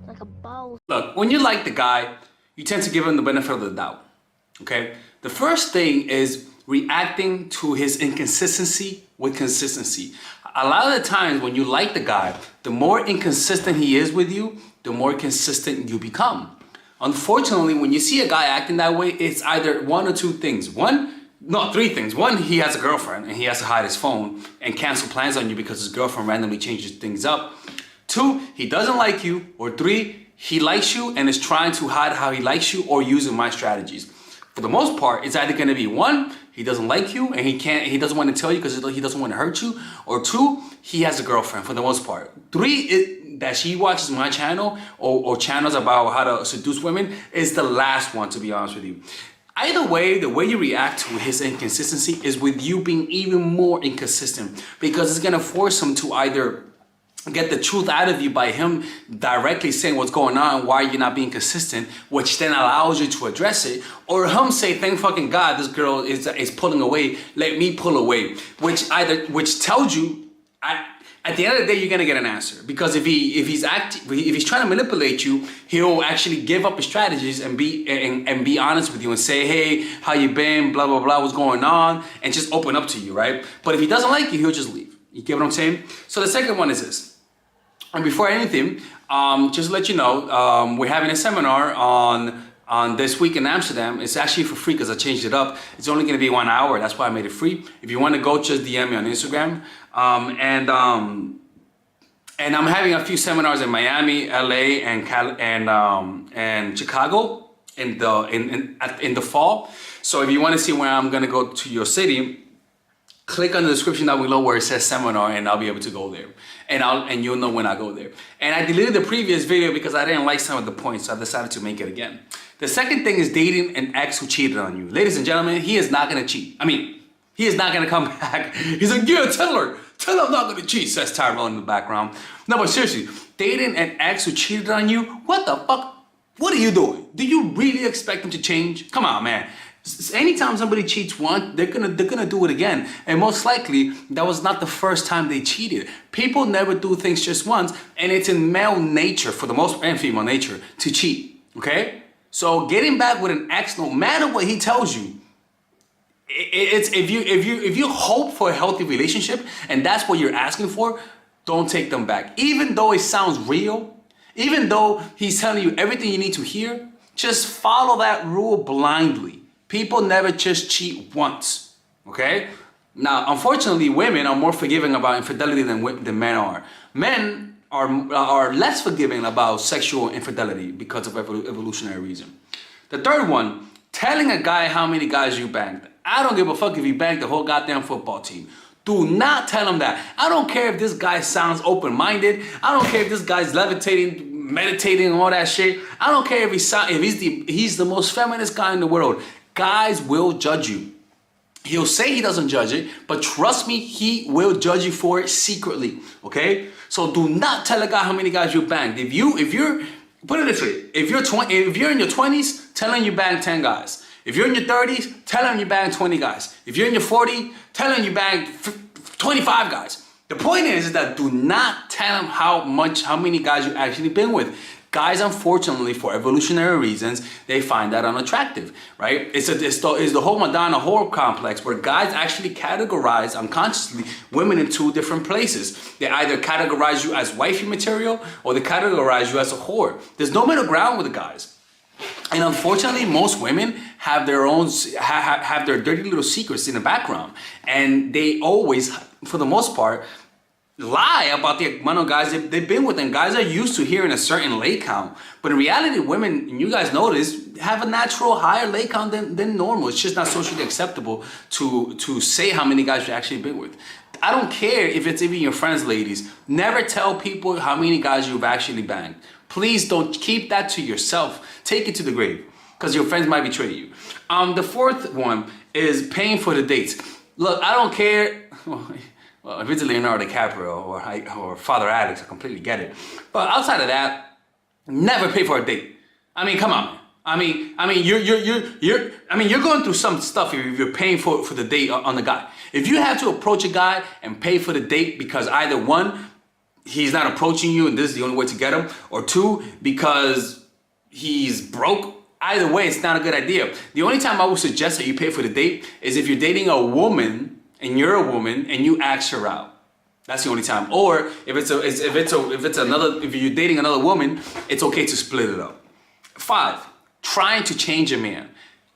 Like a bow. Look, when you like the guy, you tend to give him the benefit of the doubt, okay? The first thing is reacting to his inconsistency with consistency. A lot of the times when you like the guy, the more inconsistent he is with you, the more consistent you become. Unfortunately, when you see a guy acting that way, it's either one or two things. Three things. One, he has a girlfriend and he has to hide his phone and cancel plans on you because his girlfriend randomly changes things up. Two, he doesn't like you. Or three, he likes you and is trying to hide how he likes you or using my strategies. For the most part, it's either going to be one, he doesn't like you and he doesn't want to tell you because he doesn't want to hurt you. Or two, he has a girlfriend for the most part. Three, that she watches my channel or channels about how to seduce women is the last one, to be honest with you. Either way, the way you react to his inconsistency is with you being even more inconsistent, because it's going to force him to either get the truth out of you by him directly saying what's going on, why you're not being consistent, which then allows you to address it, or him say, thank fucking God, this girl is pulling away, let me pull away, which tells you, at the end of the day, you're gonna get an answer. Because if he's trying to manipulate you, he'll actually give up his strategies and be honest with you and say, hey, how you been, blah blah blah, what's going on, and just open up to you, right? But if he doesn't like you, he'll just leave. You get what I'm saying? So the second one is this. And before anything, just to let you know, we're having a seminar on this week in Amsterdam. It's actually for free because I changed it up. It's only going to be 1 hour. That's why I made it free. If you want to go, just DM me on Instagram. And I'm having a few seminars in Miami, LA, and Chicago in the fall. So if you want to see where I'm going to go to your city, click on the description down below where it says seminar, and I'll be able to go there. And you'll know when I go there. And I deleted the previous video because I didn't like some of the points, so I decided to make it again. The second thing is dating an ex who cheated on you. Ladies and gentlemen, he is not gonna cheat. I mean, he is not gonna come back. He's like, yeah, tell her I'm not gonna cheat, says Tyrone in the background. No, but seriously, dating an ex who cheated on you, what the fuck? What are you doing? Do you really expect him to change? Come on, man. Anytime somebody cheats once, they're gonna do it again, and most likely that was not the first time they cheated. People never do things just once, and it's in male nature, for the most, and female nature, to cheat. Okay, so getting back with an ex, no matter what he tells you, it's if you hope for a healthy relationship and that's what you're asking for, don't take them back. Even though it sounds real, even though he's telling you everything you need to hear, just follow that rule blindly. People never just cheat once, okay? Now, unfortunately, women are more forgiving about infidelity than men are. Men are less forgiving about sexual infidelity because of evolutionary reason. The third one, telling a guy how many guys you banged. I don't give a fuck if you banged the whole goddamn football team. Do not tell him that. I don't care if this guy sounds open-minded. I don't care if this guy's levitating, meditating, all that shit. I don't care if he's the most feminist guy in the world. Guys will judge you. He'll say he doesn't judge it, but trust me, he will judge you for it secretly. Okay? So do not tell a guy how many guys you banged. If you're put it this way, if you're in your 20s, tell him you banged 10 guys. If you're in your 30s, tell him you banged 20 guys. If you're in your 40s, tell him you banged 25 guys. The point is that do not tell him how many guys you actually been with. Guys, unfortunately, for evolutionary reasons, they find that unattractive, right? It's the whole Madonna whore complex where guys actually categorize unconsciously women in two different places. They either categorize you as wifey material or they categorize you as a whore. There's no middle ground with the guys. And unfortunately, most women have their own, have their dirty little secrets in the background. And they always, for the most part, lie about the amount of guys they've been with. And guys are used to hearing a certain lay count. But in reality, women, and you guys notice, have a natural higher lay count than normal. It's just not socially acceptable to say how many guys you've actually been with. I don't care if it's even your friends, ladies. Never tell people how many guys you've actually banged. Please don't keep that to yourself. Take it to the grave, because your friends might betray you. The fourth one is paying for the dates. Look, I don't care. Well, if it's Leonardo DiCaprio or Father Alex, I completely get it. But outside of that, never pay for a date. I mean, come on. I mean, you're going through some stuff if you're paying for the date on the guy. If you have to approach a guy and pay for the date because either one, he's not approaching you and this is the only way to get him, or two, because he's broke. Either way, it's not a good idea. The only time I would suggest that you pay for the date is if you're dating a woman and you're a woman and you ask her out. That's the only time. Or if you're dating another woman, it's okay to split it up. 5, trying to change a man.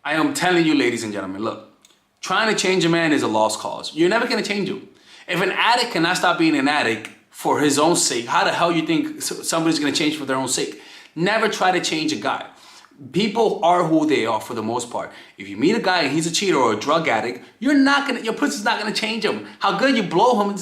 I am telling you, ladies and gentlemen, look, trying to change a man is a lost cause. You're never gonna change him. If an addict cannot stop being an addict for his own sake, how the hell you think somebody's gonna change for their own sake? Never try to change a guy. People are who they are for the most part. If you meet a guy and he's a cheater or a drug addict, your pussy's not gonna change him. How good you blow him,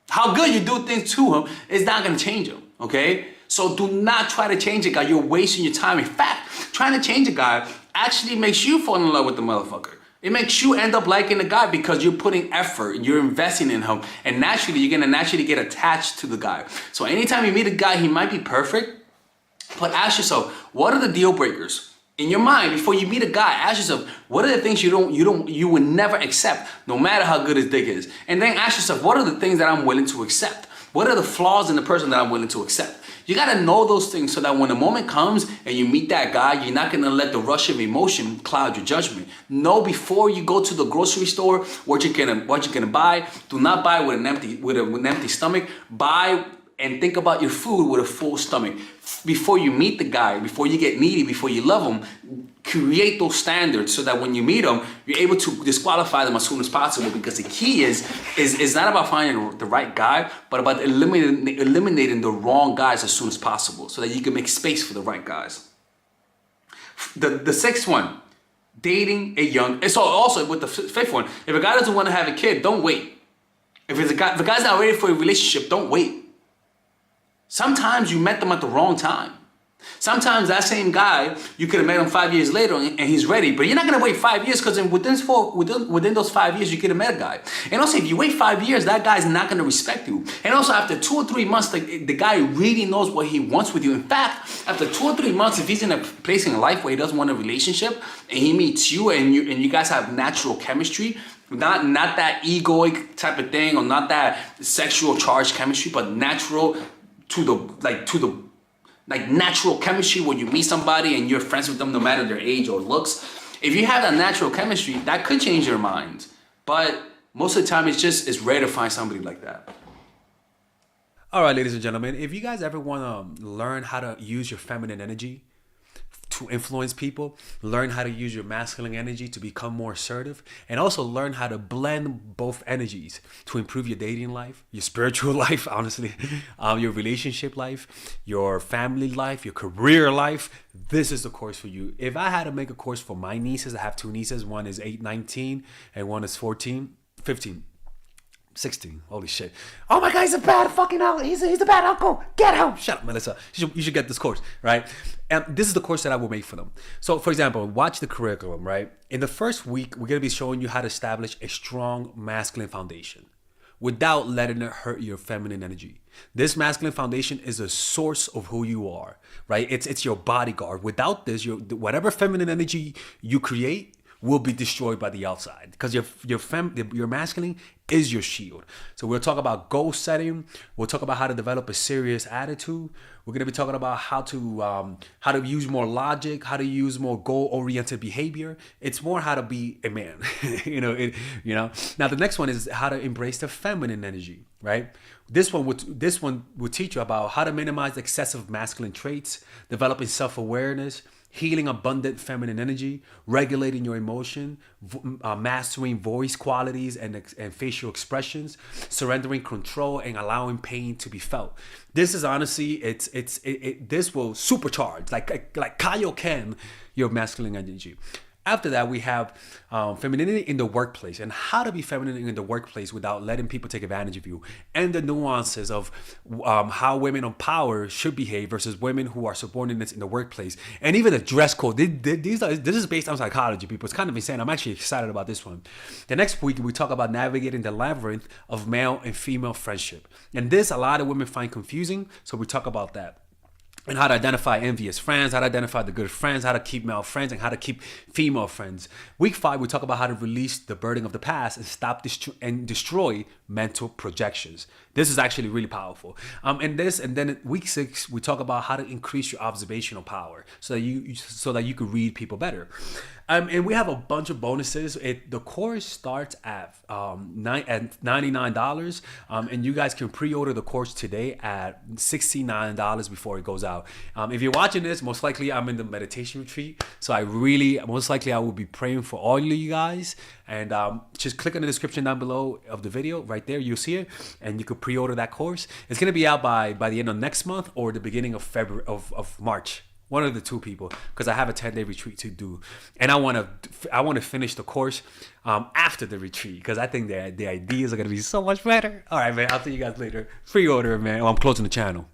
how good you do things to him, is not gonna change him, okay? So do not try to change a guy. You're wasting your time. In fact, trying to change a guy actually makes you fall in love with the motherfucker. It makes you end up liking the guy because you're putting effort, you're investing in him, and naturally, you're gonna naturally get attached to the guy. So anytime you meet a guy, he might be perfect, but ask yourself, what are the deal breakers? In your mind, before you meet a guy, ask yourself, what are the things you would never accept, no matter how good his dick is? And then ask yourself, what are the things that I'm willing to accept? What are the flaws in the person that I'm willing to accept? You gotta know those things so that when the moment comes and you meet that guy, you're not gonna let the rush of emotion cloud your judgment. Know before you go to the grocery store what you're gonna buy. Do not buy with an empty stomach. Buy and think about your food with a full stomach. Before you meet the guy, before you get needy, before you love him, create those standards so that when you meet them, you're able to disqualify them as soon as possible, because the key is not about finding the right guy, but about eliminating the wrong guys as soon as possible so that you can make space for the right guys. The sixth one, dating a young, so also with the fifth one, if a guy doesn't want to have a kid, don't wait. If the guy's not ready for a relationship, don't wait. Sometimes you met them at the wrong time. Sometimes that same guy, you could have met him 5 years later and he's ready, but you're not gonna wait 5 years, because within those 5 years, you could have met a guy. And also, if you wait 5 years, that guy's not gonna respect you. And also, after 2 or 3 months, the guy really knows what he wants with you. In fact, after 2 or 3 months, if he's in a place in life where he doesn't want a relationship, and he meets you and you guys have natural chemistry, not that egoic type of thing, or not that sexual charged chemistry, but natural natural chemistry, where you meet somebody and you're friends with them no matter their age or looks. If you have that natural chemistry, that could change your mind. But most of the time, it's rare to find somebody like that. All right, ladies and gentlemen, if you guys ever want to learn how to use your feminine energy to influence people, learn how to use your masculine energy to become more assertive, and also learn how to blend both energies to improve your dating life, your spiritual life, honestly, your relationship life, your family life, your career life, this is the course for you. If I had to make a course for my nieces, I have 2 nieces, one is 19 and one is 15. 16. Holy shit. Oh my God, he's a bad fucking uncle. He's a bad uncle. Get him. Shut up, Melissa. You should get this course, right? And this is the course that I will make for them. So, for example, watch the curriculum, right? In the first week, we're going to be showing you how to establish a strong masculine foundation without letting it hurt your feminine energy. This masculine foundation is a source of who you are, right? It's your bodyguard. Without this, whatever feminine energy you create will be destroyed by the outside, because your masculine is your shield. So we'll talk about goal setting. We'll talk about how to develop a serious attitude. We're going to be talking about how to use more logic, how to use more goal-oriented behavior. It's more how to be a man. Now the next one is how to embrace the feminine energy, right? This one will teach you about how to minimize excessive masculine traits, developing self-awareness, healing abundant feminine energy, regulating your emotion, mastering voice qualities and facial expressions, surrendering control, and allowing pain to be felt. This is honestly, this will supercharge, like Kaioken, your masculine energy. After that, we have femininity in the workplace, and how to be feminine in the workplace without letting people take advantage of you, and the nuances of how women on power should behave versus women who are subordinates in the workplace, and even the dress code. This is based on psychology, people. It's kind of insane. I'm actually excited about this one. The next week, we talk about navigating the labyrinth of male and female friendship, and this a lot of women find confusing, so we talk about that. and how to identify envious friends, how to identify the good friends, how to keep male friends, and how to keep female friends. Week 5, we talk about how to release the burden of the past and stop and destroy mental projections. This is actually really powerful. And then week 6, we talk about how to increase your observational power so that you can read people better. And we have a bunch of bonuses. The course starts at $99, and you guys can pre-order the course today at $69 before it goes out. If you're watching this, most likely I'm in the meditation retreat, so most likely I will be praying for all of you guys. And just click on the description down below of the video. Right there, you'll see it, and you can pre-order that course. It's gonna be out by the end of next month or the beginning of February of March. One of the two, people, because I have a 10-day retreat to do, and I want to finish the course after the retreat, because I think the ideas are gonna be so much better. All right, man. I'll see you guys later. Pre-order, man. I'm closing the channel.